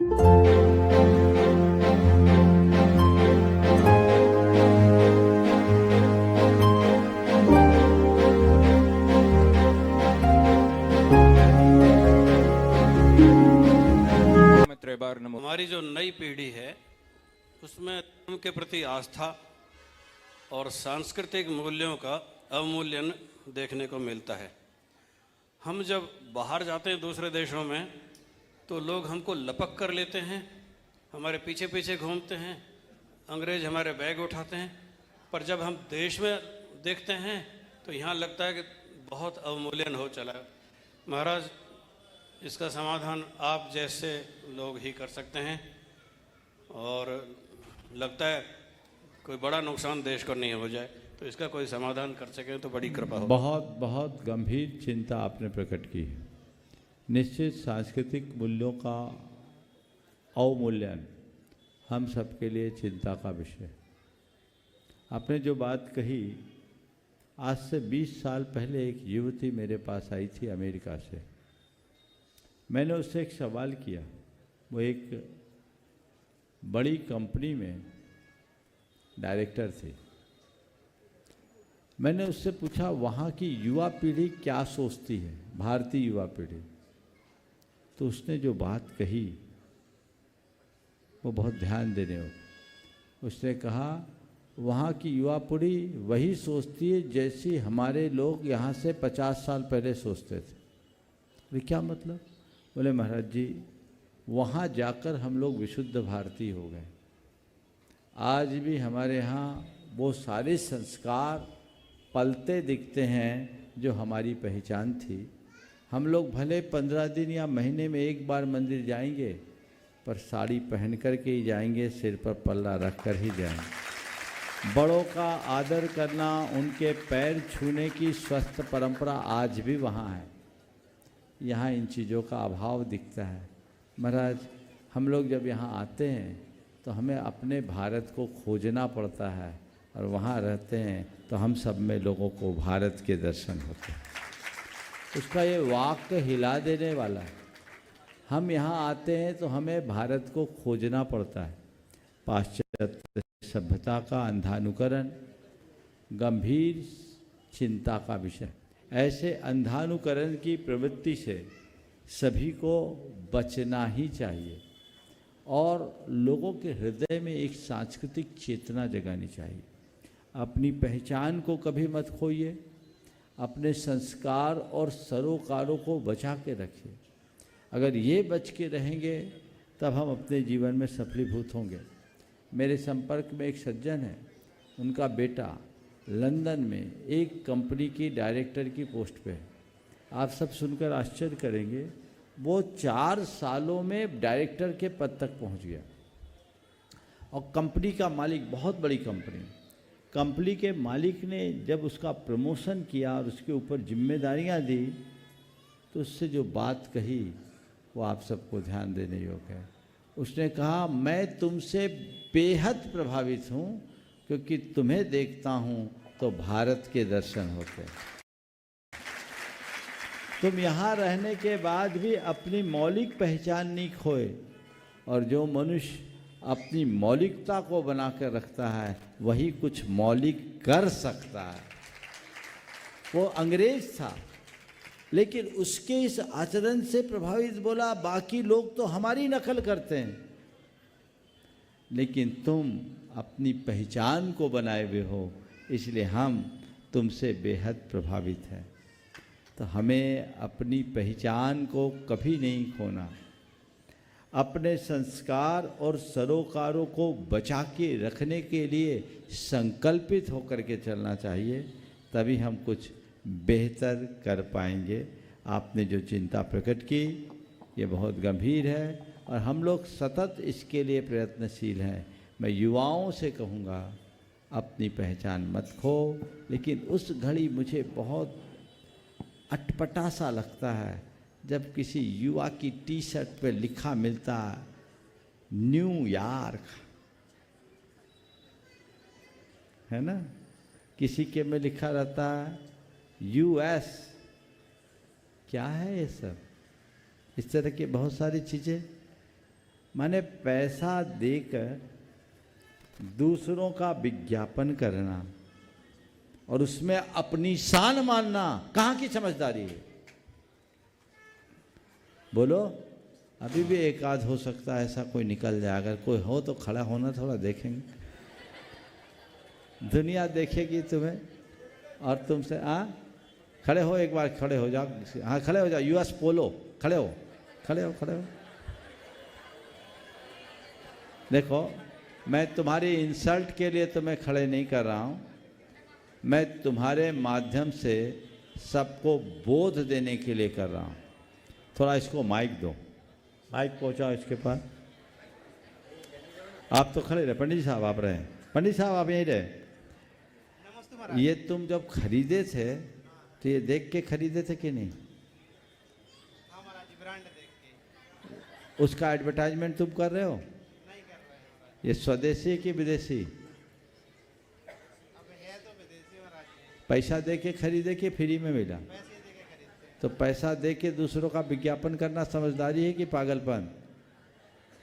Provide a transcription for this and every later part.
हमारी जो नई पीढ़ी है उसमें धर्म के प्रति आस्था और सांस्कृतिक मूल्यों का अवमूल्यन देखने को मिलता है। हम जब बाहर जाते हैं दूसरे देशों में तो लोग हमको लपक कर लेते हैं, हमारे पीछे पीछे घूमते हैं, अंग्रेज हमारे बैग उठाते हैं, पर जब हम देश में देखते हैं तो यहाँ लगता है कि बहुत अवमूल्यन हो चला है। महाराज, इसका समाधान आप जैसे लोग ही कर सकते हैं और लगता है कोई बड़ा नुकसान देश को नहीं हो जाए, तो इसका कोई समाधान कर सकें तो बड़ी कृपा हो। बहुत बहुत गंभीर चिंता आपने प्रकट की है। निश्चित सांस्कृतिक मूल्यों का अवमूल्यन हम सबके लिए चिंता का विषय। आपने जो बात कही, आज से 20 साल पहले एक युवती मेरे पास आई थी अमेरिका से। मैंने उससे एक सवाल किया। वो एक बड़ी कंपनी में डायरेक्टर थी। मैंने उससे पूछा वहाँ की युवा पीढ़ी क्या सोचती है, भारतीय युवा पीढ़ी। तो उसने जो बात कही वो बहुत ध्यान देने हो। उसने कहा वहाँ की युवा पीढ़ी वही सोचती है जैसी हमारे लोग यहाँ से 50 साल पहले सोचते थे। बोले क्या मतलब? बोले महाराज जी, वहाँ जाकर हम लोग विशुद्ध भारतीय हो गए। आज भी हमारे यहाँ वो सारे संस्कार पलते दिखते हैं जो हमारी पहचान थी। हम लोग भले 15 दिन या महीने में एक बार मंदिर जाएंगे, पर साड़ी पहन कर के ही जाएंगे, सिर पर पल्ला रख कर ही जाएंगे। बड़ों का आदर करना, उनके पैर छूने की स्वस्थ परंपरा आज भी वहाँ है। यहाँ इन चीज़ों का अभाव दिखता है। महाराज, हम लोग जब यहाँ आते हैं तो हमें अपने भारत को खोजना पड़ता है, और वहाँ रहते हैं तो हम सब में लोगों को भारत के दर्शन होते हैं। उसका ये वाक्य हिला देने वाला है। हम यहाँ आते हैं तो हमें भारत को खोजना पड़ता है। पाश्चात्य सभ्यता का अंधानुकरण गंभीर चिंता का विषय। ऐसे अंधानुकरण की प्रवृत्ति से सभी को बचना ही चाहिए और लोगों के हृदय में एक सांस्कृतिक चेतना जगानी चाहिए। अपनी पहचान को कभी मत खोइए, अपने संस्कार और सरोकारों को बचा के रखिए। अगर ये बच के रहेंगे तब हम अपने जीवन में सफलीभूत होंगे। मेरे संपर्क में एक सज्जन है, उनका बेटा लंदन में एक कंपनी की डायरेक्टर की पोस्ट पे है। आप सब सुनकर आश्चर्य करेंगे, वो 4 सालों में डायरेक्टर के पद तक पहुंच गया। और कंपनी का मालिक, बहुत बड़ी कंपनी के मालिक ने जब उसका प्रमोशन किया और उसके ऊपर जिम्मेदारियां दी, तो उससे जो बात कही वो आप सबको ध्यान देने योग्य है। उसने कहा, मैं तुमसे बेहद प्रभावित हूँ, क्योंकि तुम्हें देखता हूँ तो भारत के दर्शन होते हैं। तुम यहाँ रहने के बाद भी अपनी मौलिक पहचान नहीं खोए, और जो मनुष्य अपनी मौलिकता को बनाकर रखता है वही कुछ मौलिक कर सकता है। वो अंग्रेज था, लेकिन उसके इस आचरण से प्रभावित बोला, बाकी लोग तो हमारी नकल करते हैं, लेकिन तुम अपनी पहचान को बनाए हुए हो, इसलिए हम तुमसे बेहद प्रभावित हैं। तो हमें अपनी पहचान को कभी नहीं खोना, अपने संस्कार और सरोकारों को बचा के रखने के लिए संकल्पित होकर के चलना चाहिए, तभी हम कुछ बेहतर कर पाएंगे। आपने जो चिंता प्रकट की ये बहुत गंभीर है और हम लोग सतत इसके लिए प्रयत्नशील हैं। मैं युवाओं से कहूँगा, अपनी पहचान मत खो। लेकिन उस घड़ी मुझे बहुत अटपटा सा लगता है जब किसी युवा की टी शर्ट पे लिखा मिलता न्यूयॉर्क, है ना, किसी के में लिखा रहता है यूएस। क्या है ये सब? इस तरह की बहुत सारी चीज़ें। माने पैसा देकर दूसरों का विज्ञापन करना और उसमें अपनी शान मानना कहाँ की समझदारी है? बोलो। अभी भी एक आध हो सकता है ऐसा कोई निकल जाए, अगर कोई हो तो खड़ा होना, थोड़ा देखेंगे, दुनिया देखेगी तुम्हें और तुमसे। खड़े हो, एक बार खड़े हो जाओ। हाँ खड़े हो जाओ, यूएस पोलो, खड़े हो, खड़े हो, खड़े हो। देखो, मैं तुम्हारी इंसल्ट के लिए तुम्हें खड़े नहीं कर रहा हूँ, मैं तुम्हारे माध्यम से सबको बोध देने के लिए कर रहा हूँ। थोड़ा इसको माइक दो, माइक पहुँचाओ इसके पास। आप तो खड़े रहे, पंडित जी साहब आप रहे, पंडित साहब आप यहीं रहे। ये तुम जब खरीदे थे तो ये देख के खरीदे थे कि नहीं? उसका एडवर्टाइजमेंट तुम कर रहे हो? नहीं कर रहे हैं। ये स्वदेशी कि विदेशी? अब है तो विदेशी महाराज। पैसा दे के खरीदे कि फ्री में मिला? पैसे दे के खरीदते। तो पैसा दे के दूसरों का विज्ञापन करना समझदारी है कि पागलपन?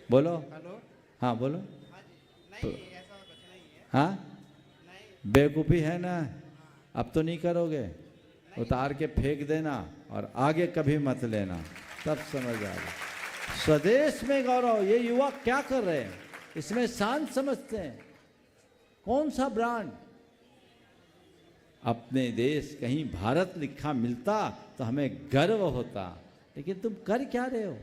बोलो। हेलो। हाँ बोलो। हाँ जी। नहीं ऐसा कुछ नहीं है। हाँ नहीं, बेवकूफ़ी है ना? अब तो नहीं करोगे? उतार के फेंक देना और आगे कभी मत लेना, तब समझ आएगा। स्वदेश में गौरव, ये युवा क्या कर रहे हैं? इसमें शान समझते हैं। कौन सा ब्रांड? अपने देश, कहीं भारत लिखा मिलता तो हमें गर्व होता, लेकिन तुम कर क्या रहे हो?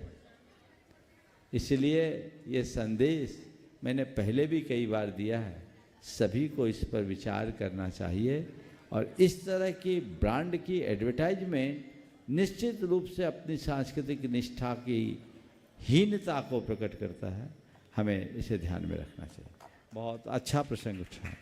इसलिए ये संदेश मैंने पहले भी कई बार दिया है, सभी को इस पर विचार करना चाहिए। और इस तरह की ब्रांड की एडवर्टाइजमेंट निश्चित रूप से अपनी सांस्कृतिक निष्ठा की हीनता को प्रकट करता है, हमें इसे ध्यान में रखना चाहिए। बहुत अच्छा प्रसंग उठा है।